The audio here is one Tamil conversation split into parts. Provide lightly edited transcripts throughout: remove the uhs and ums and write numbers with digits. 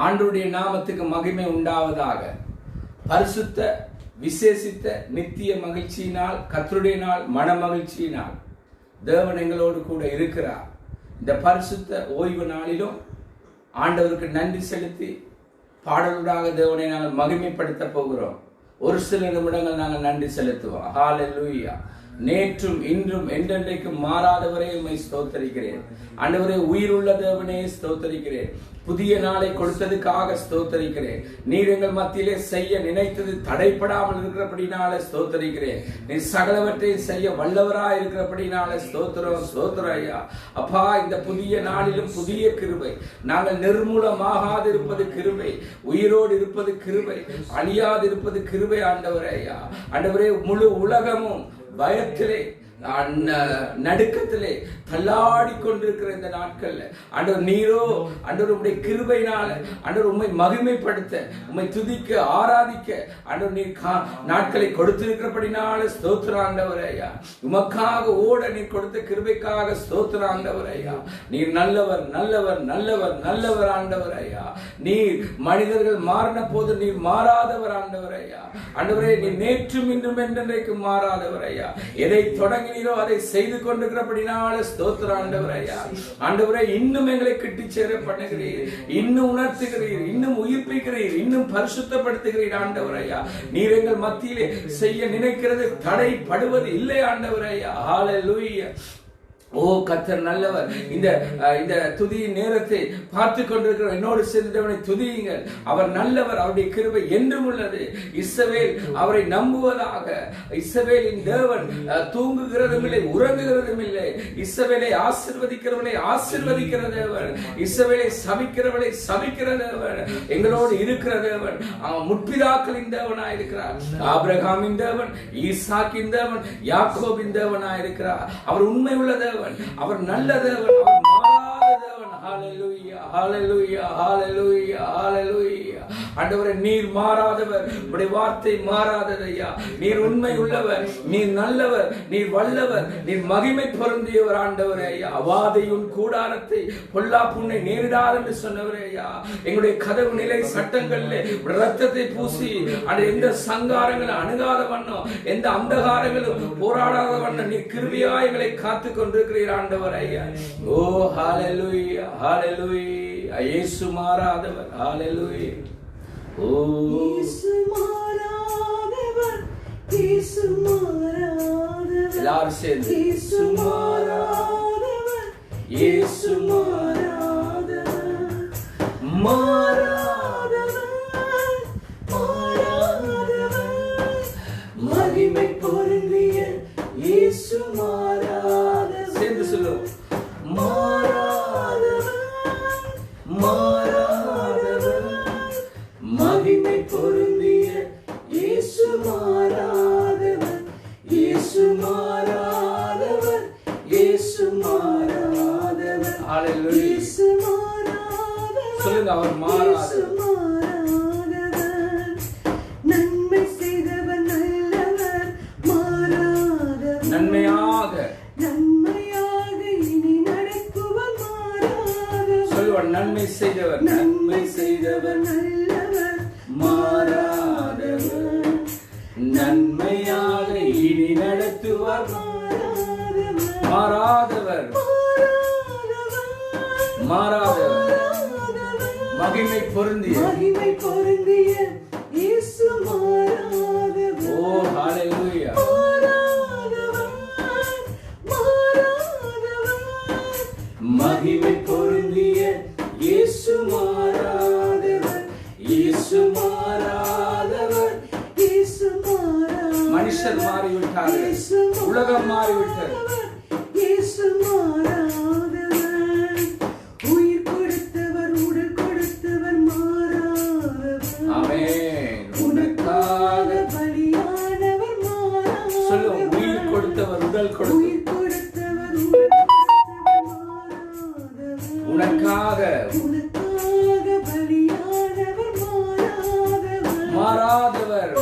ஆண்டவருடைய நாமத்துக்கு மகிமை உண்டாவதாக. பரிசுத்த விசேஷித்த நித்திய மகிழ்ச்சியினால், கர்த்தருடைய நாள் மன மகிழ்ச்சியினால் தேவன் எங்களோடு கூட இருக்கிறார். இந்த பரிசுத்த ஓய்வு நாளிலும் ஆண்டவருக்கு நன்றி செலுத்தி பாடலுடாக தேவனை நாங்கள் மகிமைப்படுத்த போகிறோம். ஒரு சில நிமிடங்கள் நாங்கள் நன்றி செலுத்துவோம். ஹல்லேலூயா. நேற்றும் இன்றும் என்றென்றைக்கும் மாறாதவரே உம்மை ஸ்தோத்தரிக்கிறேன். ஆண்டவரே, உயிருள்ள தேவனே ஸ்தோத்தரிக்கிறேன். புதிய நாளை கொடுத்ததுக்காக ஸ்தோத்தரிக்கிறேன். நீர் எங்கள் மத்தியிலே செய்ய நினைத்தது தடைப்படாமல் இருக்கிறபடினால ஸ்தோத்தரிக்கிறேன். நீ சகலவற்றையும் செய்ய வல்லவராய் இருக்கிறபடினால ஸ்தோத்திரம் ஐயா. அப்பா, இந்த புதிய நாளிலும் புதிய கிருபை, நாங்கள் நிர்மூலமாகாது இருப்பது கிருபை, உயிரோடு இருப்பது கிருபை, அழியாது இருப்பது கிருபை. ஆண்டவரே ஐயா, ஆண்டவரே, முழு உலகமும் பயத்திலே நடுக்கத்திலே தள்ளாடி கொண்டிருக்கிற இந்த நாட்கள்ல ஆண்டவர் நீரோ ஆண்டவர் உம்முடைய கிருபையினால ஆண்டவர் உம்மை மகிமைப்படுத்த, உம்மை துதிக்க, ஆராதிக்க ஆண்டவர் நீர் நாட்களை கொடுத்திருக்கிறபடினால ஸ்தோத்திரம் ஆண்டவர் ஐயா. உமக்காக ஓட நீர் கொடுத்த கிருபைக்காக ஸ்தோத்திரம் ஆண்டவர் ஐயா. நீர் நல்லவர் நல்லவர் நல்லவர் நல்லவர் ஆண்டவர் ஐயா. நீர் மனிதர்கள் மாறின போது நீர் மாறாதவர் ஆண்டவர் ஐயா. ஆண்டவரே, நீர் நேற்றும் இன்றும் என்றென்றைக்கும் மாறாதவர் ஐயா. எதை தொடங்கினீரோ அதை செய்து கொண்டிருக்கிறபடினால ஸ்தோத்திரம் ஆண்டவர் ஐயா. ஆண்டவரே, இன்னும் எங்களை கிட்டி சேர பண்ணுகிறீர், இன்னும் உணர்த்துகிறீர், இன்னும் உயிர்ப்பிக்கிறீர், இன்னும் பரிசுத்தப்படுத்துகிறீர் ஆண்டவர் ஐயா. நீர் எங்கள் மத்தியிலே செய்ய நினைக்கிறது தடைப்படுவது இல்லை ஆண்டவர் ஐயா. ஹல்லேலூயா. ஓ கர்த்தர் நல்லவர். இந்த துதியின் நேரத்தை பார்த்து கொண்டிருக்கிற என்னோடு சேர்ந்தவனை துதியுங்கள். அவர் நல்லவர், அவருடைய கிருபை என்றும் உள்ளது. இஸ்ரவேல் அவரை நம்புவதாக. இஸ்ரவேலின் தேவன் தூங்குகிறதும் இல்லை, உறங்குகிறதும் இல்லை. இஸ்ரவேலை ஆசீர்வதிக்கிறவனை ஆசீர்வதிக்கிற தேவன், இஸ்ரவேலை சபிக்கிறவனை சபிக்கிற தேவன், எங்களோடு இருக்கிற தேவன். முற்பிதாக்களின் தேவனாய் இருக்கிறார். ஆபிரகாமின் தேவன், ஈசாக்கின் தேவன், யாக்கோபின் தேவனாய் இருக்கிறார். அவர் உண்மை உள்ள தேவன், அவர் நல்ல தேவன், அவர் மாறாத தேவன். ஹல்லேலூயா ஹல்லேலூயா ஹல்லேலூயா ஹல்லேலூயா. ஆண்டவரே, நீர் மாறாதவர், உம்முடைய வார்த்தை மாறாததையா. நீர் உண்மை உள்ளவர், நீர் நல்லவர், நீர் வல்லவர், நீர் மகிமை பொருந்தியவர் ஆண்டவரே ஐயா. அவாதையும் கூடாரத்தை பொல்லாப்புண்ணை நேரிடாது என்று சொன்னவரே ஐயா. எங்களுடைய கதவு நிலை சட்டங்களிலே ரத்தத்தை பூசி அது எந்த சங்காரங்களும் அணுகாத வண்ணம், எந்த அந்தகாரங்களும் போராடாத வண்ணம் நீர் கிருபையா எங்களை காத்து கொண்டிருக்கிறீர் ஆண்டவர் ஐயா. ஓ ஹல்லேலூயா ஹல்லேலூயா. இயேசு மாறாதவர். ஹல்லேலூயா. ஓ இயேசு மாறாதவர், இயேசு மாறாதவர், எல்லாரும் சேர்ந்து இயேசு மாறாதவர், இயேசு மாறாதவர், மாறாதவர், மாறாதவர், மகிமை பொருந்திய இயேசு மாறாதவர். சேர்ந்து சொல்லுவோம். மாறாதவர், மாறாதவர், மகிமை பொருந்திய இயேசு மாறாதவர், இயேசு மாறாதவர், இயேசு மாறாதவர். ஹல்லேலூயா. இயேசு மாறாதவர், சொல்லுங்க, அவர் மாறாதவர். நன்மை செய்தவர் நல்லவர், மாறாதவர். நன்மையாக இனி நடக்குவர், மாறாதவர். சொல்லுவார், நன்மை செய்தவர் நன்மை செய்தவர் நல்லவர், மாறாதவர். நன்மையாக இனி நடத்துவார், மாறாதவர் மாறாதவர். மகிமை பொருந்திய இயேசு மாறாதவர். ஓ ஹல்லேலூயா. மகிமை பொருந்திய இயேசு மாறாதவர், இயேசு மாறாதவர், இயேசு மாறாதவர். மனுஷர் மாறிவிட்டார்கள், உலகம் மாறிவிட்டது. இயேசு மாறாதவர், உயிர் கொடுத்தவர், உடல் கொடுத்தவர், மாறாதவர். ஆமென். உனக்காக பலியானவர், மாறாதவர். சொல்லுவோம், உயிர் கொடுத்தவர், உடல் கொடுத்தவர், உனக்காக பலியானவர், மாறாதவர், மாறாதவர்.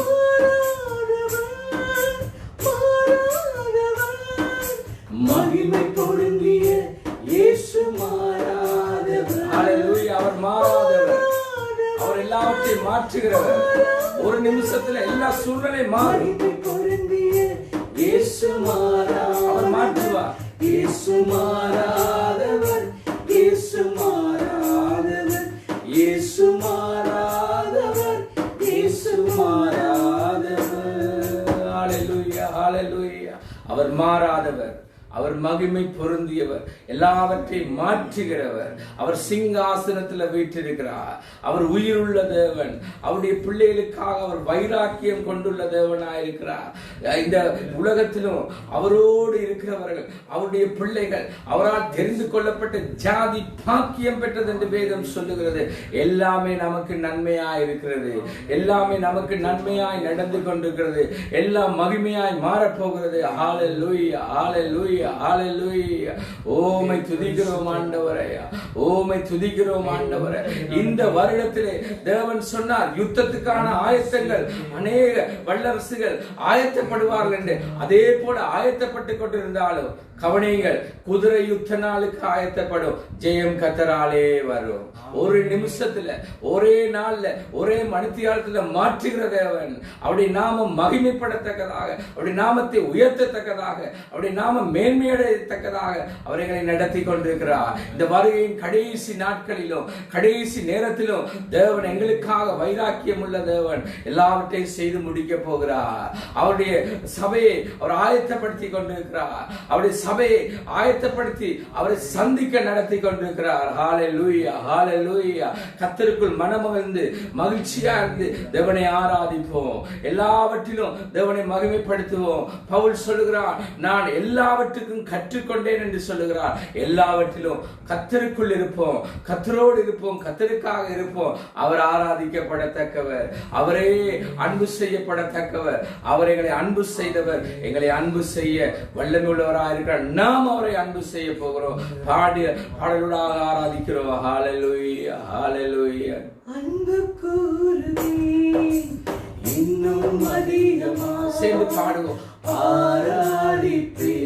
மகிமை பொருந்திய இயேசு மாறாதவர். ஹல்லேலூயா. அவர் மாறாதவர். எல்லாவற்றையும் மாற்றுகிறவர். ஒரு நிமிஷத்துல எல்லா சூழ்நிலை மாறும். மகிமை பொருந்திய இயேசு மாறாதவர். அவர் மாற்றுவார். இயேசு மாறாதவர், இயேசு மாறாதவர், இயேசு மாறாதவர், இயேசு மாறாதவர். ஹalleluya, ஹalleluya. அவர் மாறாதவர், அவர் மகிமை பொருந்தியவர், எல்லாவற்றையும் மாற்றுகிறவர். அவர் சிங்காசனத்தில் வீற்றிருக்கிறார். அவர் உயிருள்ள தேவன். அவருடைய பிள்ளைகளுக்காக அவர் வைராக்கியம் கொண்டுள்ள தேவனாயிருக்கிறார். இந்த உலகத்திலும் அவரோடு இருக்கிறவர்கள், அவருடைய பிள்ளைகள், அவரால் தெரிந்து கொள்ளப்பட்ட ஜாதி பாக்கியம் பெற்றது என்று வேதம் சொல்லுகிறது. எல்லாமே நமக்கு நன்மையாய் இருக்கிறது. எல்லாமே நமக்கு நன்மையாய் நடந்து கொண்டிருக்கிறது. எல்லாம் மகிமையாய் மாறப்போகிறது. ஹalleluya, ஹalleluya, ஹalleluya. ஓமை துதிக்கிறோம் ஆண்டவரே, ஓமை துதிக்கிறோம் ஆண்டவரே. இந்த வருடத்திலே தேவன் சொன்னார், யுத்தத்துக்கான ஆயத்தங்கள் அநேக வல்லரசுகள் ஆயத்தப்படுவார்கள் என்று. அதே போல ஆயத்தப்பட்டுக் கொண்டிருந்தாலும் கவனியுங்கள், குதிரை யுத்த நாளுக்கு ஆயத்தப்படும், ஜெயம் கர்த்தராலே வரும். ஒரு நிமிஷத்துல, ஒரே நாள்ல, ஒரே மணித்தியாலத்துல மாற்றுகிற தேவன். அவருடைய நாமம் மகிமைப்படத்தக்கதாக, அவருடைய நாமத்தை உயர்த்தத்தக்கதாக, அவருடைய நாமம் மேன்மையடையத்தக்கதாக அவர்களை நடத்தி கொண்டிருக்கிறார். இந்த வருகையின் கடைசி நாட்களிலும் கடைசி நேரத்திலும் தேவன் எங்களுக்காக வைராக்கியம் உள்ள தேவன் எல்லாவற்றையும் செய்து முடிக்க போகிறார். அவருடைய சபையை அவர் ஆயத்தப்படுத்தி கொண்டிருக்கிறார். அவருடைய சபையை ஆயத்தப்படுத்தி அவரை சந்திக்க நடத்தி கொண்டிருக்கிறார். ஹalleluya, ஹalleluya. கர்த்தருக்குள் மனமகிழ்ந்து மகிழ்ச்சியா இருந்து தேவனை ஆராதிப்போம். எல்லாவற்றிலும் தேவனை மகிமைப்படுத்துவோம். பவுல் சொல்லுகிறார், நான் எல்லாவற்றுக்கும் கற்றுக்கொண்டேன் என்று சொல்லுகிறார். எல்லாவற்றிலும் கர்த்தருக்குள் இருப்போம், கர்த்தரோடு இருப்போம், கர்த்தருக்காக இருப்போம். அவர் ஆராதிக்கப்படத்தக்கவர், அவரே அன்பு செய்யப்படத்தக்கவர். அவர் எங்களை அன்பு செய்தவர், எங்களை அன்பு செய்ய வல்லமை உள்ளவராக இருக்கிறார். நாம் அவரை அன்பு செய்ய போகிறோம். பாடலோடாக ஆராதிக்கிறோம். ஹalleluya, ஹalleluya. அன்பு கூறுவேன் இன்னும் அதிகமாக, சேர்ந்து பாடுவோம். ஆராதிப்பேன்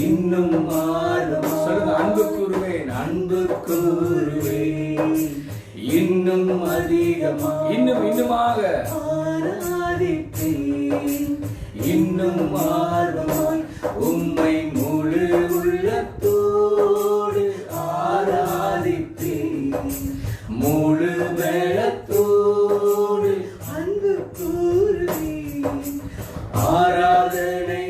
இன்னும் ஆர்வமாக. சொல்லுங்க, அன்பு கூறுவேன், அன்பு கூறுவேன் இன்னும் அதிகமாக, இன்னும் இன்னுமாக ஆராதிப்பேன் இன்னும் ஆர்வமாய். உம்மை முழு உள்ளத்தோடு ஆராதிப்பேன், முழு பலத்தோடு அன்பு கூறுவேன். ஆராதனை,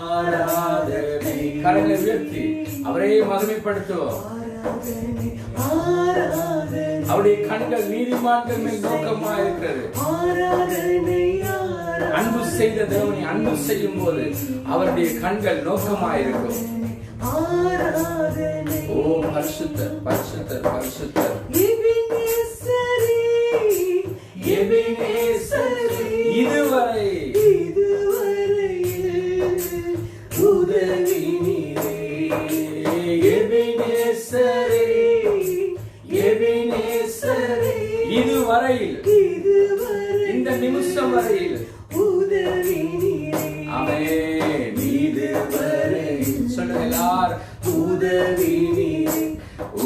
ஆராதனை. கரங்களை உயர்த்தி அவரே மகிமைப்படுத்துவோம். ஆராதனை, ஆராதனை. அவருடைய கண்கள் நீதிமான்கள் மேல் நோக்கமா இருக்கிறது. ஆராதனை, அன்பு செய்த தேவனை அன்பு செய்யும் போது அவருடைய கண்கள் நோக்கமாயிருக்கும். ஆராதனை. ஓ பரிசுத்தர், பரிசுத்தர், பரிசுத்தர். எபினேசரே, எபினேசரே. இதுவரை இதுவரையில் உதவி நீரே. எபினேசரே, எபினேசரே. இதுவரையில், இதுவரை இந்த நிமிஷம் வரையில் உதவி நீரே. ஆமென். இதுவரை சொல்லுங்க எல்லாரும், உதவி நீரே.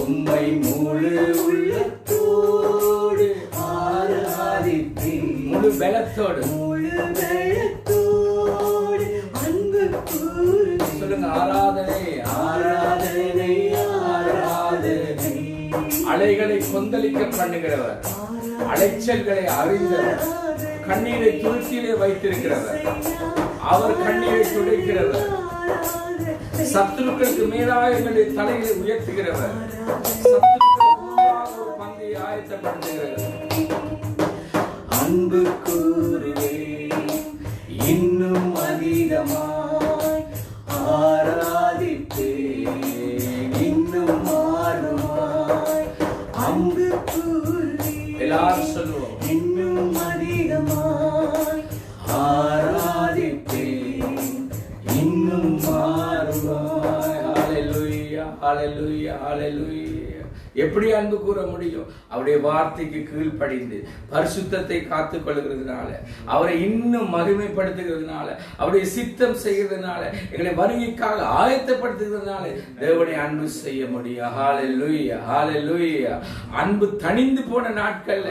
உம்மை முழு உள்ளத்தோடு ஆராதிப்பேன், முழு பலத்தோடு. முழு பலத்தோடு அன்பு கூறுவேன். சொல்லுங்க, ஆராதனை, ஆராதனை, ஆராதனை. அலைகளை கொந்தளிக்க பண்ணுகிறவர், அலைச்சல்களை அறிந்தவர், கண்ணீரை துருத்தியிலே வைத்திருக்கிறவர், அவர் கண்ணீரை துடைக்கிறவர், சத்துருக்களுக்கு மேலாக எங்களுடைய தலைகளை உயர்த்துகிறவர், சத்துருக்களுக்கு முன்பாக ஒரு பந்தியை ஆயத்தப்படுத்துகிறவர். அன்பு கூறுவேன் இன்னும் அதிகமாய், ஆராதிப்பேன் இன்னும் ஆர்வமாய். அன்பு கூறுவேன் எல்லாரும் சொல்லுவோம், இன்னும் அதிகமாய், ஆராதிப்பேன் இன்னும் ஆர்வமாய். ஹalleluya, ஹalleluya, ஹalleluya. எப்படி அன்பு கூற முடியும்? அவருடைய வார்த்தைக்கு கீழ்ப்படிந்து பரிசுத்தத்தை காத்துக் கொள்கிறதுனால, அவரை இன்னும் மகிமைப்படுத்துகிறதுனால, அவருடைய சித்தம் செய்கிறதுனால, எங்களை வருகைக்காக ஆயத்தப்படுத்துகிறதுனால தேவனை அன்பு செய்ய முடியும். ஹalleluya, ஹalleluya. அன்பு தணிந்து போன நாட்கள்ல,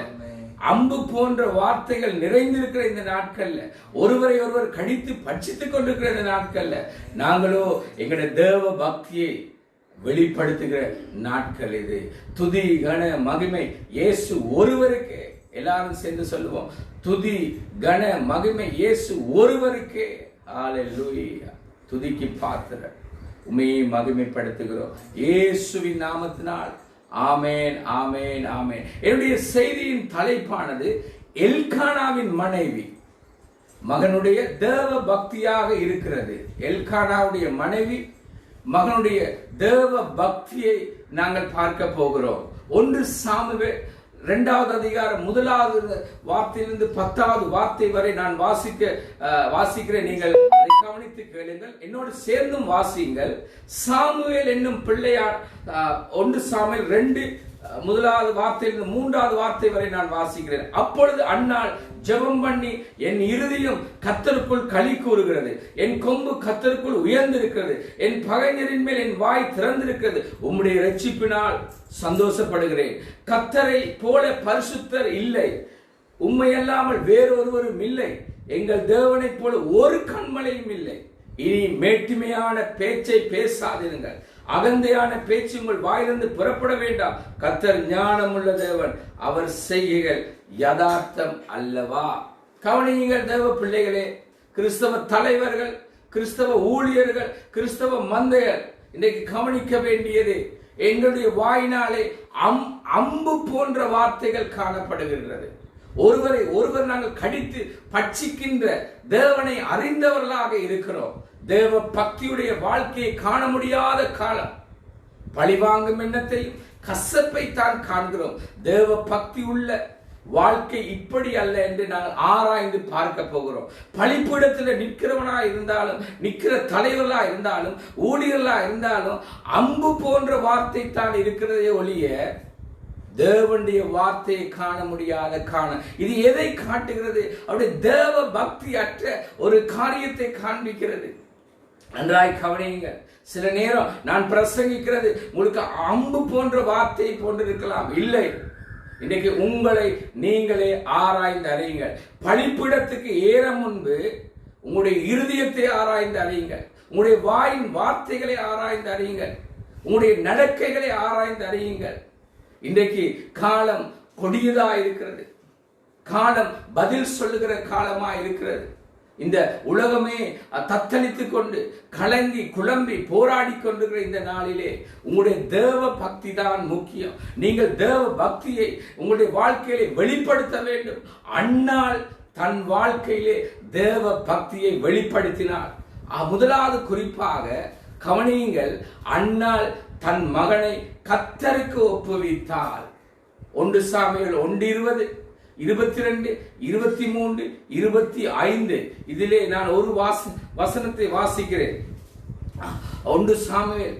அம்பு போன்ற வார்த்தைகள் நிறைந்திருக்கிற இந்த நாட்கள்ல, ஒருவரை ஒருவர் கடித்து பட்சித்துக் கொண்டிருக்கிற இந்த நாட்கள்ல, நாங்களோ எங்களுடைய தேவ பக்தியை வெளிப்படுத்துகிற நாட்கள் இது. துதி கன மகிமை இயேசு ஒருவருக்கே. எல்லாரும் சேர்ந்து சொல்லுவோம், துதி கன மகிமை இயேசு ஒருவருக்கே. ஹல்லேலூயா. துதிக்கு பாத்திரர், உம்மையை மகிமைப்படுத்துகிறோம் இயேசுவின் நாமத்தினால். ஆமென், ஆமென், ஆமென். என்னுடைய செய்தியின் தலைப்பானது எல்கானாவின் மனைவி மகனுடைய தேவ பக்தியாக இருக்கிறது. எல்கானாவுடைய மனைவி மகனுடைய தேவ பக்தியை நாங்கள் பார்க்க போகிறோம். 1 சாமுவேல் 2வது அதிகாரம் 1வது வார்த்தையிலிருந்து 10வது வார்த்தை வரை நான் வாசிக்கிறேன். நீங்கள் அதை கவனித்து கேளுங்கள், என்னோடு சேர்ந்தும் வாசியுங்கள். சாமுவேல் என்னும் பிள்ளையார் 1 சாமுவேல் 2 1வது வார்த்தையிலிருந்து 3வது வார்த்தை வரை நான் வாசிக்கிறேன். அப்பொழுது அன்னாள் ஜெபம் பண்ணி, என் இருதயம் கர்த்தருக்குள் களி கூறுகிறது, என் கொம்பு கர்த்தருக்குள் உயர்ந்திருக்கிறது, என் பகைஞரின் மேல் என் வாய் திறந்திருக்கிறது, உம்முடைய இரட்சிப்பினால் சந்தோஷப்படுகிறேன். கர்த்தரை போல பரிசுத்தர் இல்லை, உம்மையல்லாமல் வேறொருவரும் இல்லை, எங்கள் தேவனைப் போல ஒரு கண்மலையும் இல்லை. இனி மேட்டிமையான பேச்சை பேசாதிருங்கள், அகந்தையான பேச்சு உங்கள் வாயிலிருந்து புறப்பட வேண்டாம். கர்த்தர் ஞானமுள்ள தேவன், அவர் செய்கைகள் யதார்த்தம் அல்லவா. கவனியுங்கள் தேவ பிள்ளைகளே, கிறிஸ்தவ தலைவர்கள், கிறிஸ்தவ ஊழியர்கள், கிறிஸ்தவ மந்தையர், இன்றைக்கு கவனிக்க வேண்டியது, எங்களுடைய வாயினாலே அம்பு போன்ற வார்த்தைகள் காணப்படுகிறது. ஒருவரை ஒருவர் நாங்கள் கடித்து பட்சிக்கின்ற தேவனை அறிந்தவர்களாக இருக்கிறோம். தேவ பக்தியுடைய வாழ்க்கையை காண முடியாத காலம். பழிவாங்கும் எண்ணத்தையும் கசப்பை தான் காண்கிறோம். தேவ பக்தி உள்ள வாழ்க்கை இப்படி அல்ல என்று நாங்கள் ஆராய்ந்து பார்க்க போகிறோம். பழிப்பிடத்தில் நிற்கிறவனா இருந்தாலும், நிற்கிற தலைவர்களா இருந்தாலும், ஊழியர்களா இருந்தாலும் அம்பு போன்ற வார்த்தை தான் இருக்கிறதே ஒழிய தேவனுடைய வார்த்தையை காண முடியாத காண. இது எதை காட்டுகிறது? அவருடைய தேவ பக்தி அற்ற ஒரு காரியத்தை காண்பிக்கிறது. நன்றாய் கவனியுங்கள். சில நேரம் நான் பிரசங்கிக்கிறது உங்களுக்கு அம்பு போன்ற வார்த்தை போன்றிருக்கலாம். இல்லை, இன்றைக்கு உங்களை நீங்களே ஆராய்ந்து அறியுங்கள். பழிப்பிடத்துக்கு ஏற முன்பு உங்களுடைய இருதயத்தை ஆராய்ந்து அறியுங்கள். உங்களுடைய வாயின் வார்த்தைகளை ஆராய்ந்து அறியுங்கள். உங்களுடைய நடக்கைகளை ஆராய்ந்து அறியுங்கள். இன்றைக்கு காலம் கொடியதா இருக்கிறது. காலம் பதில் சொல்லுகிற காலமா இருக்கிறது. இந்த உலகமே தத்தளித்துக் கொண்டு கலங்கி குழம்பி போராடி கொண்டிருக்கிற இந்த நாளிலே உங்களுடைய தேவ பக்தி தான் முக்கியம். நீங்கள் தேவ பக்தியை உங்களுடைய வாழ்க்கையிலே வெளிப்படுத்த வேண்டும். அன்னாள் தன் வாழ்க்கையிலே தேவ பக்தியை வெளிப்படுத்தினார். முதலாவது குறிப்பாக கவனியுங்கள், அன்னாள் தன் மகனை கர்த்தருக்கு ஒப்புவித்தாள். 1 சாமுவேல் 1:20, 22, 23, 25 இதிலே நான் ஒரு வசனத்தை வாசிக்கிறேன். 1 சாமுவேல்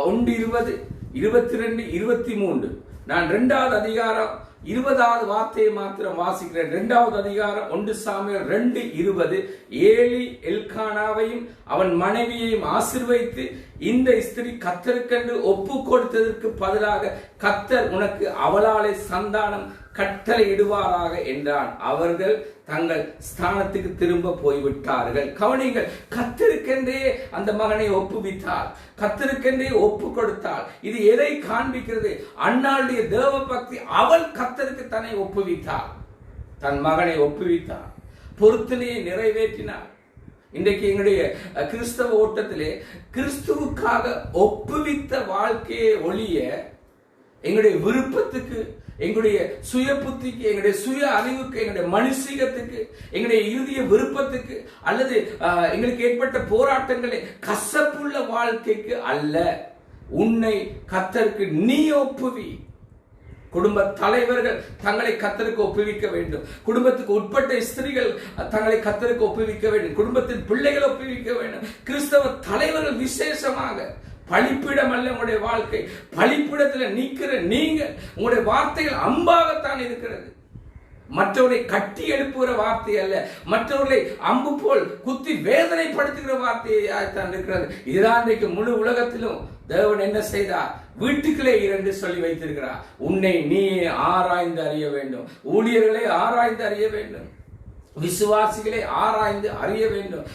1:20, 22, 23. நான் 2வது அதிகாரம் 20வது வார்த்தையை மாத்திரம் வாசிக்கிறேன். 2வது அதிகாரம் 1 சாமுவேல் 2:20. ஏலி எல்கானாவையும் அவன் மனைவியையும் ஆசீர்வதித்து, இந்த ஸ்திரீ கர்த்தருக்கென்று ஒப்பு கொடுத்ததற்கு பதிலாக கர்த்தர் உனக்கு அவளாலே சந்தானம் கட்டளை இடுவாராக என்றான். அவர்கள் தங்கள் ஸ்தானத்துக்கு திரும்ப போய்விட்டார்கள். கவனிங்கள், கர்த்தருக்கென்றே அந்த மகனை ஒப்புவித்தாள், கர்த்தருக்கென்றே ஒப்பு கொடுத்தாள். இது எதை காண்பிக்கிறது? அன்னாளுடைய தேவ பக்தி. அவள் கர்த்தருக்கு தன்னை ஒப்புவித்தாள், தன் மகனை ஒப்புவித்தாள், பொருத்தனையை நிறைவேற்றினாள். இன்றைக்கு எங்களுடைய கிறிஸ்தவ ஓட்டத்திலே கிறிஸ்துவுக்காக ஒப்புவித்த வாழ்க்கையை ஒழிய எங்களுடைய விருப்பத்துக்கு, எங்களுடைய சுய புத்திக்கு, எங்களுடைய சுய அறிவுக்கு, எங்களுடைய மனுஷீகத்துக்கு, எங்களுடைய இறுதிய விருப்பத்துக்கு அல்லது எங்களுக்கு ஏற்பட்ட போராட்டங்களை கசப்புள்ள வாழ்க்கைக்கு அல்ல. உன்னை கர்த்தருக்கு நீ ஒப்புவி. குடும்ப தலைவர்கள் தங்களை கர்த்தருக்கு ஒப்புவிக்க வேண்டும். குடும்பத்துக்கு உட்பட்ட ஸ்திரீகள் தங்களை கர்த்தருக்கு ஒப்புவிக்க வேண்டும். குடும்பத்தின் பிள்ளைகள் ஒப்புவிக்க வேண்டும். கிறிஸ்தவ தலைவர்கள் விசேஷமாக. பழிப்பிடம் அல்ல உங்களுடைய வாழ்க்கை. பழிப்பிடத்தில் நிற்கிற நீங்க, உங்களுடைய வார்த்தைகள் அம்பாகத்தான் இருக்கிறது. மற்றவர்களை கட்டி எழுப்புகிற வார்த்தை அல்ல, மற்றவர்களை அம்பு போல் குத்தி வேதனைப்படுத்துகிற வார்த்தையாகத்தான் இருக்கிறது. இதுதான் இன்றைக்கு முழு உலகத்திலும் தேவன் என்ன செய்தார்? வீட்டுக்குள்ளே 2 சொல்லி வைத்திருக்கிறார். உன்னை நீ ஆராய்ந்து அறிய வேண்டும், ஊழியர்களை ஆராய்ந்து அறிய வேண்டும், விசுவாசிகளை ஆராய்ந்து அறிய வேண்டும்.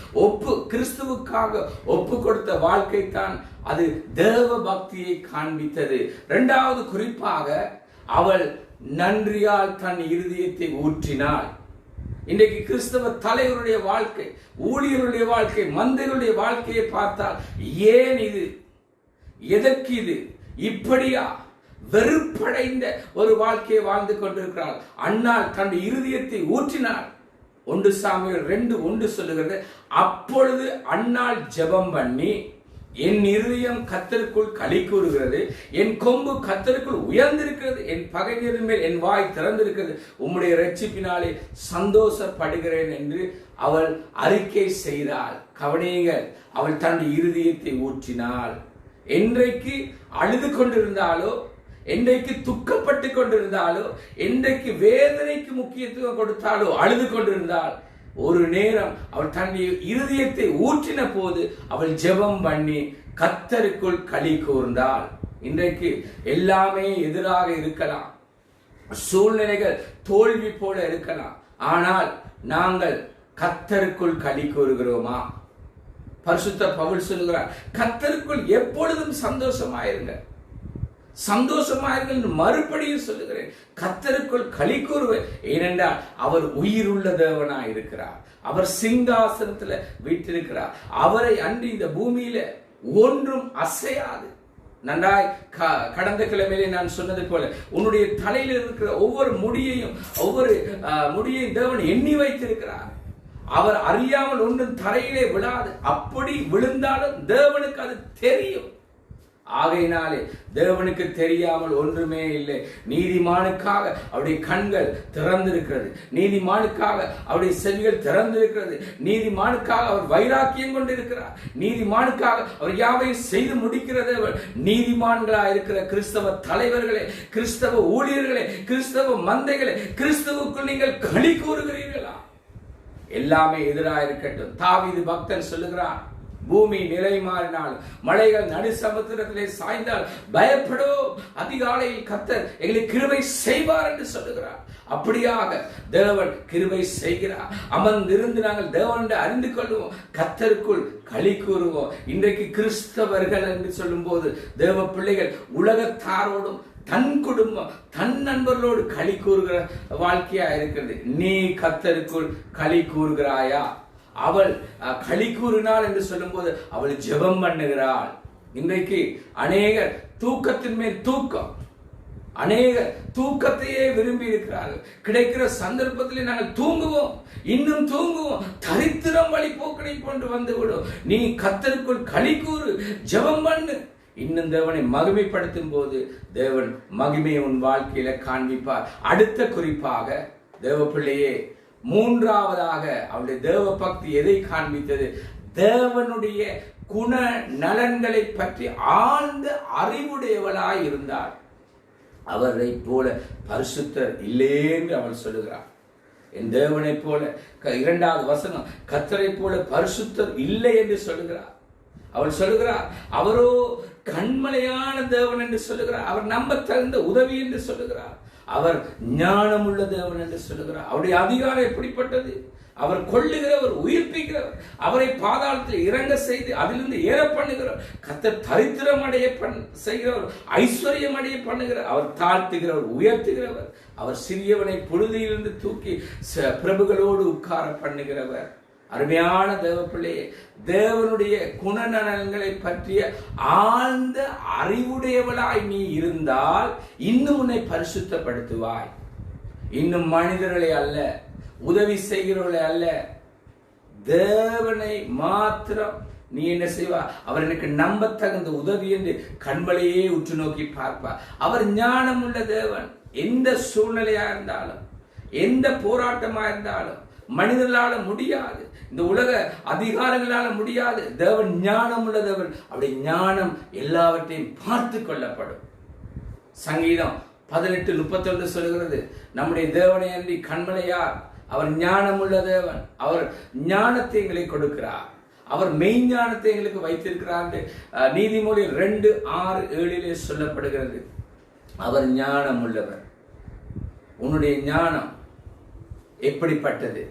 கிறிஸ்துவுக்காக ஒப்பு கொடுத்த வாழ்க்கை தான் அது தேவ பக்தியை காண்பித்தது. 2வது குறிப்பாக அவள் நன்றியால் தன் இருதயத்தை ஊற்றினாள். இன்றைக்கு கிறிஸ்தவ தலைவருடைய வாழ்க்கை, ஊழியருடைய வாழ்க்கை, மந்தைகளுடைய வாழ்க்கையை பார்த்தால் ஏன் இது, எதற்கு இது, இப்படியா வெறுப்படைந்த ஒரு வாழ்க்கையை வாழ்ந்து கொண்டிருக்கிறாள். அன்னாள் தன் இருதயத்தை ஊற்றினாள். 1 சாமுவேல் 2:1 சொல்லுகிறது, அப்பொழுது அன்னாள் ஜெபம் பண்ணி, என் இருதயம் கர்த்தருக்குள் களி கூறுகிறது, என் கொம்பு கர்த்தருக்குள் உயர்ந்திருக்கிறது, என் பகைஞரின் மேல் என் வாய் திறந்திருக்கிறது, உம்முடைய இரட்சிப்பினாலே சந்தோஷப்படுகிறேன் என்று அவள் அறிக்கை செய்தாள். கவனியுங்கள், அவள் தன் இருதயத்தை ஊற்றினாள். என்றைக்கு அழுது கொண்டிருந்தாலோ, என்றைக்கு துக்கப்பட்டு கொண்டிருந்தாலோ, என்றைக்கு வேதனைக்கு முக்கியத்துவம் கொடுத்தாலோ, அழுது கொண்டிருந்தாள், ஒரு நேரம் அவள் தன் இருதயத்தை ஊற்றின போது அவள் ஜெபம் பண்ணி கர்த்தருக்குள் களி கூர்ந்தாள். இன்றைக்கு எல்லாமே எதிராக இருக்கலாம், சூழ்நிலைகள் தோல்வி போல இருக்கலாம், ஆனால் நாங்கள் கர்த்தருக்குள் களி கூறுகிறோமா? பரிசுத்த பவுல் சொல்கிறார், கர்த்தருக்குள் எப்பொழுதும் சந்தோஷமாயிருங்க, சந்தோஷமாயிருங்கள் என்று மறுபடியும் சொல்லுகிறேன். கர்த்தருக்குள் களி கூறுவேன். ஏனென்றால் அவர் உயிருள்ள தேவனாய் இருக்கிறார், அவர் சிங்காசனத்தில் வீற்றிருக்கிறார். அவரை அன்றி இந்த பூமியில ஒன்றும் அசையாது. நன்றாய் கடந்த கிழமையிலே நான் சொன்னது போல, உன்னுடைய தலையில் இருக்கிற ஒவ்வொரு முடியையும் தேவன் எண்ணி வைத்திருக்கிறார். அவர் அறியாமல் ஒன்றும் தரையிலே விழாது. அப்படி விழுந்தாலும் தேவனுக்கு அது தெரியும். ஆகையினாலே தேவனுக்கு தெரியாமல் ஒன்றுமே இல்லை. நீதிமானுக்காக அவருடைய கண்கள் திறந்திருக்கிறது, நீதிமானுக்காக அவருடைய செவிகள் திறந்திருக்கிறது, நீதிமானுக்காக அவர் வைராக்கியம் கொண்டிருக்கிறார், நீதிமானுக்காக அவர் யாவையும் செய்து முடிக்கிறது. நீதிமான்களாக இருக்கிற கிறிஸ்தவ தலைவர்களே, கிறிஸ்தவ ஊழியர்களே, கிறிஸ்தவ மந்தைகளே, கிறிஸ்துவுக்குள் நீங்கள் களி கூறுகிறீர்களா? எல்லாமே எதிராக இருக்கட்டும். தாவீது பக்தன் சொல்லுகிறான், பூமி நிலை மாறினால், மலைகள் நடு சமுத்திரத்திலே சாய்ந்தால் பயப்படோ, அதிகாலையில் கர்த்தர் எங்களை கிருபை செய்வார் என்று சொல்லுகிறார். அப்படியாக தேவன் கிருபை செய்கிறார். அமர்ந்திருந்து நாங்கள் தேவன் அறிந்து கொள்வோம், கர்த்தருக்குள் களி கூறுவோம். இன்றைக்கு கிறிஸ்தவர்கள் என்று சொல்லும் போது தேவ பிள்ளைகள் உலகத்தாரோடும் தன் குடும்பம் தன் நண்பர்களோடு களி கூறுகிற வாழ்க்கையா இருக்கிறது. நீ கர்த்தருக்குள் களி கூறுகிறாயா? அவள் களி கூறினாள் என்று சொல்லும் போது அவள் ஜெபம் பண்ணுகிறாள். இன்றைக்கு அநேகர் தூக்கத்தின் மேல் தூக்கம், அநேகர் தூக்கத்தையே விரும்பி இருக்கிறார்கள். கிடைக்கிற சந்தர்ப்பத்திலே நாங்கள் தூங்குவோம், இன்னும் தூங்குவோம், தரித்திரம் வழி போக்கனை கொண்டு வந்து விடும். நீ கர்த்தருக்குள் களி கூறு, ஜெபம் பண்ணு. இன்னும் தேவனை மகிமைப்படுத்தும் போது தேவன் மகிமையை உன் வாழ்க்கையில காண்பிப்பார். அடுத்த குறிப்பாக தேவ பிள்ளையே, 3வதாக அவருடைய தேவ பக்தி எதை காண்பித்தது? தேவனுடைய குண நலன்களை பற்றி ஆழ்ந்த அறிவுடையவளாய் இருந்தார். அவரை போல பரிசுத்தர் இல்லேன்னு அவள் சொல்லுகிறார். என் தேவனை போல, 2வது வசனம், கர்த்தரை போல பரிசுத்தர் இல்லை என்று சொல்லுகிறார். அவள் சொல்லுகிறார், அவரோ கண்மலையான தேவன் என்று சொல்லுகிறார், அவர் நம்ப தகுந்த உதவி என்று சொல்லுகிறார், அவர் ஞானமுள்ள தேவன் என்று சொல்லுகிறார். அவருடைய அதிகாரம் எப்படிப்பட்டது? அவர் கொள்ளுகிறவர், உயிர்ப்பிக்கிறவர், அவரை பாதாளத்தில் இறங்க செய்து அதிலிருந்து ஏற பண்ணுகிறவர், கர்த்தர் தரித்திரம் அடைய செய்கிறவர், ஐஸ்வர்யம் அடைய பண்ணுகிறவர், அவர் தாழ்த்துகிறவர், உயர்த்துகிறவர், அவர் சிறியவனை புழுதியிலிருந்து தூக்கி பிரபுகளோடு உட்கார பண்ணுகிறவர். அருமையான தேவ பிள்ளையே, தேவனுடைய குணநலன்களை பற்றிய ஆழ்ந்த அறிவுடையவளாய் நீ இருந்தால் இன்னும் உன்னை பரிசுத்தப்படுத்துவாய். இன்னும் மனிதர்களை அல்ல, உதவி செய்கிறவர்களை அல்ல, தேவனை மாத்திரம் நீ என்ன செய்வா? அவர் எனக்கு நம்ப தகுந்த உதவி என்று கண்மலையே உற்று நோக்கி பார்ப்பார். அவர் ஞானம் உள்ள தேவன். எந்த சூழ்நிலையா இருந்தாலும், எந்த போராட்டமா இருந்தாலும் மனிதர்களால முடியாது, இந்த உலக அதிகாரங்களால முடியாது. தேவன் ஞானம் உள்ள தேவன். அவருடைய ஞானம் எல்லாவற்றையும் பார்த்து கொள்ளப்படும். சங்கீதம் 18:31 சொல்கிறது, நம்முடைய தேவனை அன்றி கண்மலையார்? அவர் ஞானம் உள்ள தேவன். அவர் ஞானத்தை எங்களை கொடுக்கிறார். அவர் மெய்ஞானத்தை எங்களுக்கு வைத்திருக்கிறார். நீதிமொழி 2:6-7 சொல்லப்படுகிறது. அவர் ஞானம் உள்ளவர். உன்னுடைய ஞானம் எப்படிப்பட்டது?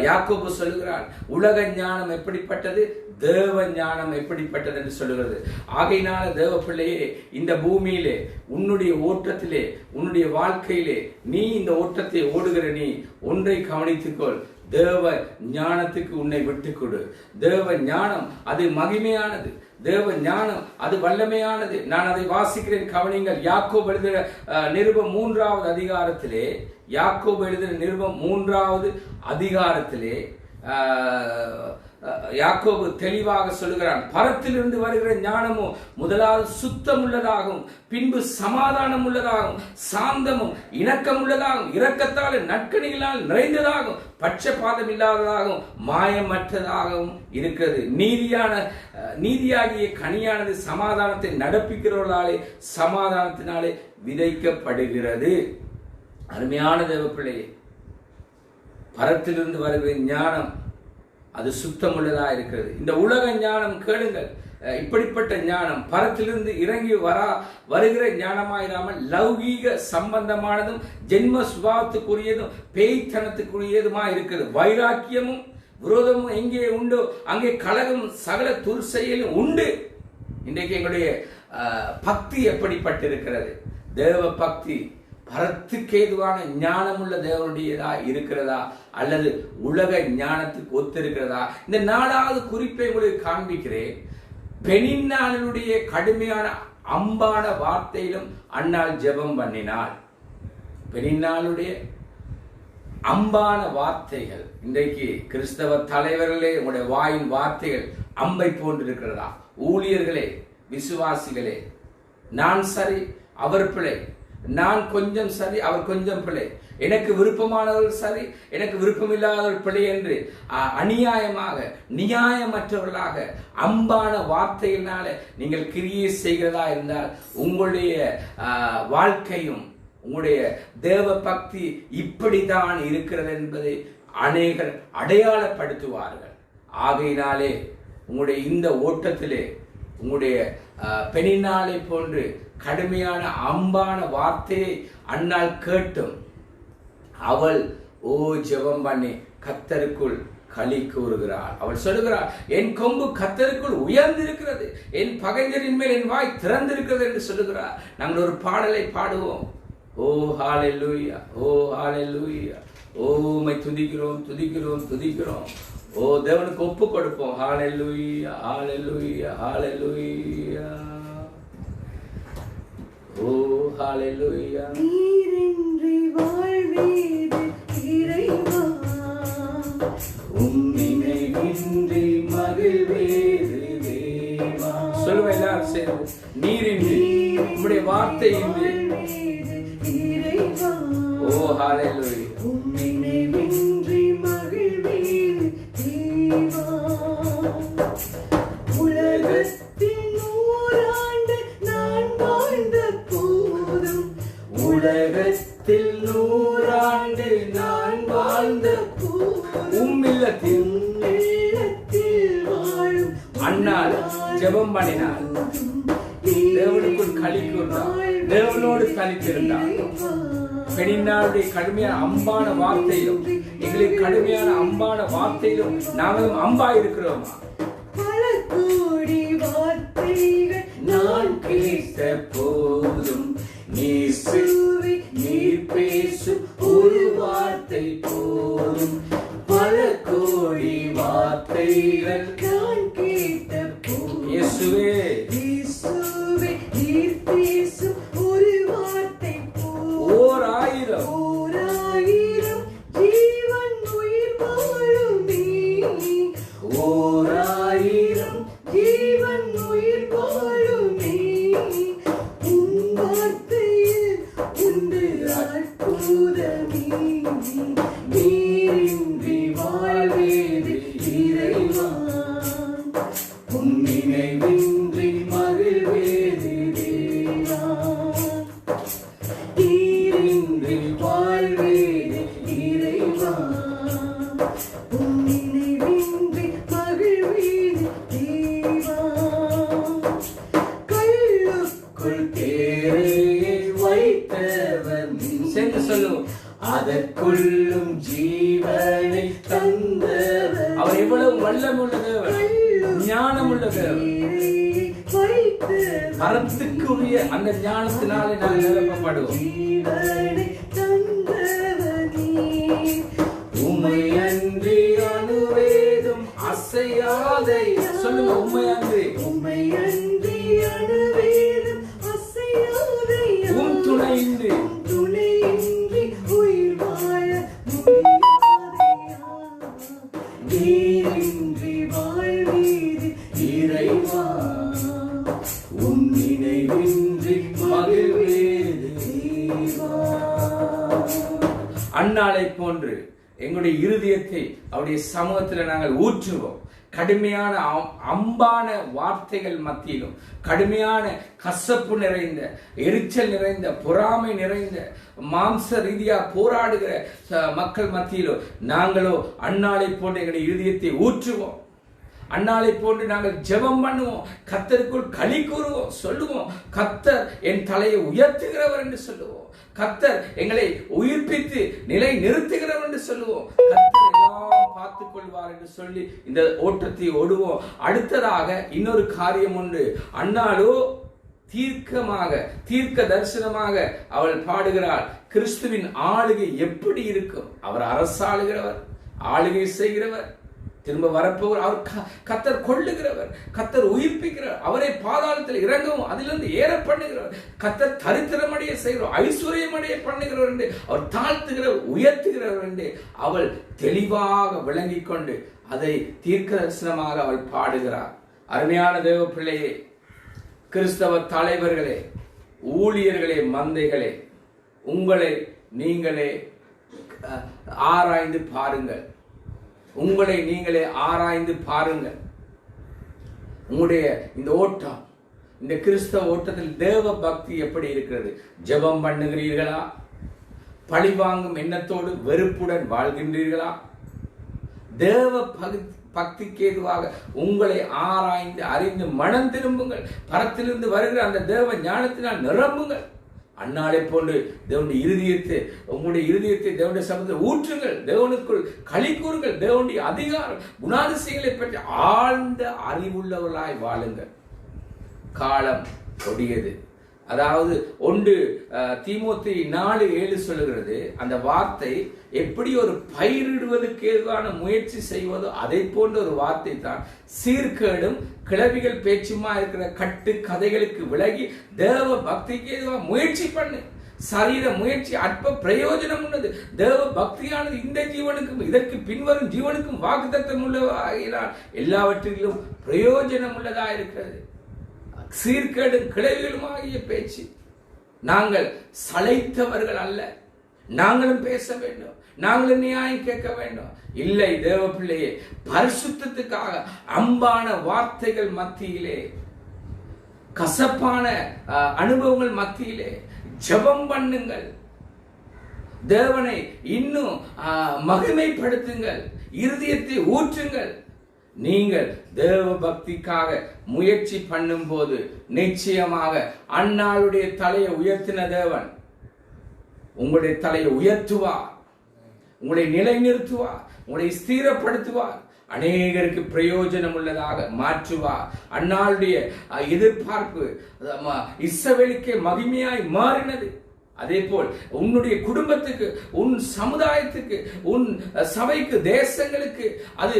யாக்கோபு சொல்லுகிறார், உலக ஞானம் எப்படிப்பட்டது, தேவ ஞானம் எப்படிப்பட்டது என்று சொல்லுகிறது. ஆகையினால தேவ பிள்ளையே, இந்த பூமியிலே உன்னுடைய ஓட்டத்திலே, உன்னுடைய வாழ்க்கையிலே, நீ இந்த ஓட்டத்தை ஓடுகிற நீ ஒன்றை கவனித்துக்கொள். தேவ ஞானத்துக்கு உன்னை விட்டுக்கொடு. தேவ ஞானம் அது மகிமையானது. தேவ ஞானம் அது வல்லமையானது. நான் அதை வாசிக்கிறேன், கவனிங்கள். யாக்கோபு எழுதின நிருபம் 3வது அதிகாரத்திலே, யாக்கோபு எழுதின நிருபம் 3வது அதிகாரத்திலே யாக்கோபு தெளிவாக சொல்லுகிறான், பரத்திலிருந்து வருகிற ஞானமும் முதலாவது சுத்தம் உள்ளதாகவும், பின்பு சமாதானம் உள்ளதாகவும், சாந்தமும் இணக்கம் உள்ளதாகவும், இரக்கத்தால் நற்கனிகளால் நிறைந்ததாகவும், பட்சபாதம் இல்லாததாகவும், மாயமற்றதாகவும் இருக்கிறது. நீதியாகிய கனியானது சமாதானத்தை நடப்பிக்கிறவர்களாலே சமாதானத்தினாலே விதைக்கப்படுகிறது. அருமையான தேவ பிள்ளையே, பரத்திலிருந்து வருகிற ஞானம் அது சுத்தமுள்ளதா இருக்கிறது. இந்த உலக ஞானம் கேளுங்கள், இப்படிப்பட்ட ஞானம் பரத்திலிருந்து இறங்கி வருகிற ஞானமாயிராமல் லௌகீக சம்பந்தமானதும் ஜென்ம சுபாவத்துக்குரியதும் பேய்த்தனத்துக்குரியதுமா இருக்கிறது. வைராக்கியமும் விரோதமும் எங்கே உண்டோ அங்கே கலகம் சகல துர்செயலும் உண்டு. இன்றைக்கு எங்களுடைய பக்தி எப்படிப்பட்டிருக்கிறது? தேவ பக்தி பரத்துக்கு ஏதுவான ஞானமுள்ள தேவனுடையதா இருக்கிறதா, அல்லது உலக ஞானத்துக்கு ஒத்திருக்கிறதா? இந்த 4வது குறிப்பை உங்களுக்கு காண்பிக்கிறேன். பெனின்னாளுடைய கடுமையான அம்பான வார்த்தையிலும் அன்னாள் ஜெபம் பண்ணினாள். பெனின்னாளுடைய அம்பான வார்த்தைகள், இன்றைக்கு கிறிஸ்தவ தலைவர்களே, உங்களுடைய வாயின் வார்த்தைகள் அம்பை போன்றிருக்கிறதா? ஊழியர்களே, விசுவாசிகளே, நான் சரி அவர் பிழை, நான் கொஞ்சம் சரி அவர் கொஞ்சம் பிழை, எனக்கு விருப்பமானவர்கள் சரி எனக்கு விருப்பமில்லாதவர்கள் பிழை என்று அநியாயமாக நியாயமற்றவர்களாக அம்பான வார்த்தையினால நீங்கள் கிரியை செய்கிறதா இருந்தால் உங்களுடைய வாழ்க்கையும் உங்களுடைய தேவ பக்தி இப்படித்தான் இருக்கிறது என்பதை அநேகர் அடையாளப்படுத்துவார்கள். ஆகையினாலே உங்களுடைய இந்த ஓட்டத்திலே உங்களுடைய பெனின்னாளை போன்று கடுமையான அம்பான வார்த்தையை அன்னாள் கேட்டும் அவள் ஜெபம் பண்ணி கர்த்தருக்குள் களி கூறுகிறாள். அவள் சொல்லுகிறாள், என் கொம்பு கர்த்தருக்குள் உயர்ந்திருக்கிறது, என் பகைஞரின் மேல் என் வாய் திறந்திருக்கிறது என்று சொல்லுகிறார். நாங்கள் ஒரு பாடலை பாடுவோம். ஓ ஹalleluya, ஓ ஹalleluya, ஓ உம்மை துதிக்கிறோம் துதிக்கிறோம் துதிக்கிறோம். ஓ தேவனுக்கு ஒப்பு கொடுப்போம். ஹalleluya ஹalleluya ஹalleluya. ஓ ஹalleluya. நீரின்றி வாழ்வீது இறைவா, உம்மினையின்றி மகிழ்வேது தேவா. சொல்லுங்க எல்லாரும் சேர்ந்து, நீரின்றி உம்முடைய வார்த்தையின்றி இறைவா, ஓ ஹalleluya, உம்மினையின்றி மகிழ்வேது தேவா. உலகத்தின் 100 ஆண்டு நான் வாழ்ந்த போதும், உலகத்தில் 100 ஆண்டு நான் வாழ்ந்த உம்மில்லத்தில் வாழும் அன்னாள் ஜெபம் பண்ணினாள். தேவனுக்குள் களி கூர்ந்தாள், தேவனோடு தனித்திருந்தாள். பெண்ணினாளுடைய கடுமையான அம்பான வார்த்தையிலும் எங்களுக்கு கடுமையான அம்பான வார்த்தையிலும் நாங்களும் அம்பா இருக்கிறோமா? பல கோடி வார்த்தைகள் நான் கேட்ட போதும் நீர் பேசும் ஒரு வார்த்தை போதும். பல கோடி வார்த்தைகள் நான் கேட்ட போதும் இயேசுவே, இயேசுவே நீர் பேசும் ஒரு வார்த்தை போதும். 1000 ஜீவன் உயிர் வாழுமே, 1000 ஜீவன் உயிர் வாழுமே. உன் வார்த்தையில் சொல்லுவோம். அதற்குள்ளும் ஜீவனை தந்தவர். அவர் எவ்வளவு வல்லமுள்ள தேவன், ஞானமுள்ள தேவன். கரத்துக்குரிய அந்த ஞானத்தினாலே நாங்கள் நிரப்பப்படுவோம். உம்மை அன்றி அணுவேதும் அசையாதை. சொல்லுங்க, உம்மை அன்றி அணுவேதும் அசையாதை. உம் துணையின்றி உயிர் வாழ முடியாதையா. நீரின்றி வாழ்வீர் இறைவா. உம் நினைவின்றி மகிழ்வேது தேவா. அன்னாளை போன்று எங்களுடைய இருதயத்தை அவருடைய சமூகத்தில் நாங்கள் ஊற்றுவோம். கடுமையான அம்பான வார்த்தைகள் மத்தியிலும், கடுமையான கசப்பு நிறைந்த, எரிச்சல் நிறைந்த, பொறாமை நிறைந்த, மாம்ச ரீதியா போராடுகிற மக்கள் மத்தியிலும் நாங்களோ அன்னாளை போன்ற எங்களுடைய இருதயத்தை ஊற்றுவோம். அன்னாளை போன்று நாங்கள் ஜெபம் பண்ணுவோம். கர்த்தருக்குள் களி கூறுவோம். சொல்லுவோம், கர்த்தர் என் தலையை உயர்த்துகிறவர் என்று சொல்லுவோம். கர்த்தர் எங்களை உயிர்ப்பித்து நிலை நிறுத்துகிறவர் என்று சொல்லுவோம். கர்த்தர் எல்லாம் பார்த்துக் கொள்வார் என்று சொல்லி இந்த ஓட்டத்தை ஓடுவோம். அடுத்ததாக இன்னொரு காரியம் உண்டு. அன்னாளோ தீர்க்க தரிசனமாக அவள் பாடுகிறாள். கிறிஸ்துவின் ஆளுகை எப்படி இருக்கும்? அவர் அரசாளுகிறவர், ஆளுகை செய்கிறவர், திரும்ப வரப்போவர். அவர் கர்த்தர் கொள்ளுகிறவர், கர்த்தர் உயிர்ப்பிக்கிறவர், அவரை பாதாளத்தில் இறங்கவும் அதிலிருந்து ஏற பண்ணுகிறவர், கர்த்தர் தரித்திரமடைய செய்கிறவர், ஐஸ்வர்யமடைய பண்ணுகிறவர் என்று அவர் தாழ்த்துகிறவர், உயர்த்துகிறவர் என்று அவள் தெளிவாக விளங்கிக் கொண்டு அதை தீர்க்க தரிசனமாக அவள் பாடுகிறார். அருமையான தேவ பிள்ளையே, கிறிஸ்தவ தலைவர்களே, ஊழியர்களே, மந்தைகளே, உங்களை நீங்களே ஆராய்ந்து பாருங்கள். உங்களை நீங்களே ஆராய்ந்து பாருங்கள். உங்களுடைய இந்த ஓட்டம், இந்த கிறிஸ்தவ ஓட்டத்தில் தேவ பக்தி எப்படி இருக்கிறது? ஜெபம் பண்ணுகிறீர்களா? பழிவாங்கும் எண்ணத்தோடு வெறுப்புடன் வாழ்கின்றீர்களா? தேவ பக்திக்கு ஏதுவாக உங்களை ஆராய்ந்து அறிந்து மனம் திரும்புங்கள். பரத்திலிருந்து வருகிற அந்த தேவ ஞானத்தினால் நிரம்புங்கள். அன்னாளை போன்று தேவனுடைய இருதயத்தை, உங்களுடைய இருதயத்தை தேவனுடைய சமூகத்தில் ஊற்றுங்கள். தேவனுக்குள் களி கூறுங்கள். தேவனுடைய அதிகாரம், குணாதிசயங்களை பற்றி ஆழ்ந்த அறிவுள்ளவர்களாய் வாழுங்கள். காலம் கொடியது. அதாவது 1 தீமோத்தேயு 4:7 சொல்லுகிறது, அந்த வார்த்தை எப்படி ஒரு பயிரிடுவதற்கு ஏதுவான முயற்சி செய்வதோ அதை போன்ற ஒரு வார்த்தை தான். சீர்கேடும் கிளவிகள் பேச்சுமா இருக்கிற கட்டு கதைகளுக்கு விலகி தேவ பக்திக்கு ஏதுவா முயற்சி பண்ணு. சரீர முயற்சி அற்ப பிரயோஜனம் உள்ளது. தேவ பக்தியானது இந்த ஜீவனுக்கும் இதற்கு பின்வரும் ஜீவனுக்கும் வாக்குத்தத்தம் உள்ளதாகினால் எல்லாவற்றிலும் பிரயோஜனம் உள்ளதா இருக்கிறது. சீர்கேடும் கிளவிகளுமாகிய பேச்சு. நாங்கள் சளைத்தவர்கள் அல்ல. நாங்களும் பேச வேண்டும், நாங்களும் நியாயம் கேட்க வேண்டும். இல்லை தேவ பிள்ளையே, பரிசுத்தத்துக்காக அம்பான வார்த்தைகள் மத்தியிலே, கசப்பான அனுபவங்கள் மத்தியிலே ஜெபம் பண்ணுங்கள். தேவனை இன்னும் மகிமைப்படுத்துங்கள். இருதயத்தை ஊற்றுங்கள். நீங்கள் தேவ பக்திக்காக முயற்சி பண்ணும் போது நிச்சயமாக அன்னாளுடைய தலையை உயர்த்தின தேவன் உங்களுடைய தலையை உயர்த்துவார், உங்களை நிலைநிறுத்துவார், உங்களை ஸ்திரப்படுத்துவார், அநேகருக்கு பிரயோஜனம் உள்ளதாக மாற்றுவார். அன்னாளுடைய எதிர்பார்ப்பு இஸ்ரவேலுக்கே மகிமையாய் மாறினது. அதே போல் உன்னுடைய குடும்பத்துக்கு, உன் சமுதாயத்துக்கு, உன் சபைக்கு, தேசங்களுக்கு அது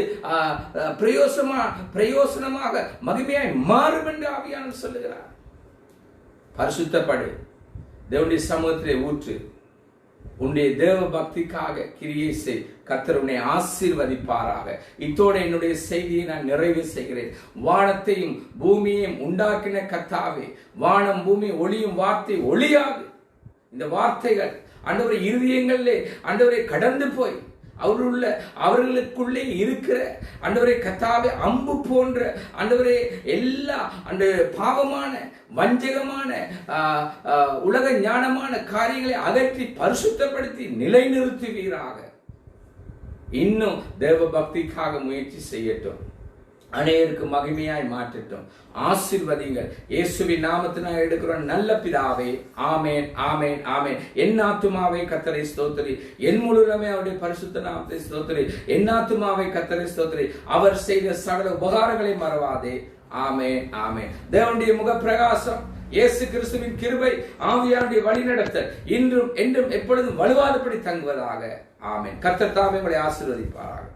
பிரயோசனமாக மகிமையாய் மாறும் என்று ஆவியானவர் சொல்லுகிறார். பரிசுத்தப்படு, தேவனுடைய சமூகத்திலே ஊற்று, உன்னுடைய தேவ பக்திக்காக கிரியை செய். கர்த்தர் உன்னை ஆசீர்வதிப்பாராக. இத்தோடு என்னுடைய செய்தியை நான் நிறைவு செய்கிறேன். வானத்தையும் பூமியையும் உண்டாக்கின கர்த்தாவே, வானம் பூமி ஒளியும் வார்த்தை ஒளியாது. இந்த வார்த்தைகள் ஆண்டவரே இருதயங்களிலே ஆண்டவரே கடந்து போய் அவர்களுக்குள்ளே இருக்கிற ஆண்டவரே கர்த்தாவே அம்பு போன்ற ஆண்டவரே எல்லா அந்த பாவமான வஞ்சகமான உலக ஞானமான காரியங்களை அகற்றி பரிசுத்தப்படுத்தி நிலைநிறுத்துவீராக. இன்னும் தேவ பக்திக்காக முயற்சி செய்யட்டும். அநேகருக்கு மகிமையாய் மாற்றட்டும். ஆசீர்வதிங்கள். இயேசுவின் நாமத்தினால் எடுக்கிறோம் நல்ல பிதாவே. ஆமேன், ஆமேன், ஆமேன். என் ஆத்துமாவே கர்த்தரை ஸ்தோத்திரி, என் முழுவதுமே அவருடைய பரிசுத்த நாமத்தை ஸ்தோத்திரி. என் ஆத்துமாவே கர்த்தரை ஸ்தோத்திரி, அவர் செய்த சகல உபகாரங்களை மறவாதே. ஆமேன், ஆமேன். தேவனுடைய முக பிரகாசம், இயேசு கிறிஸ்துவின் கிருபை, ஆவியானுடைய வழிநடத்தல் இன்றும் என்றும் எப்பொழுதும் வலுவாதபடி தங்குவதாக. ஆமேன். கர்த்தர் தாமே உங்களை ஆசீர்வதிப்பாராக.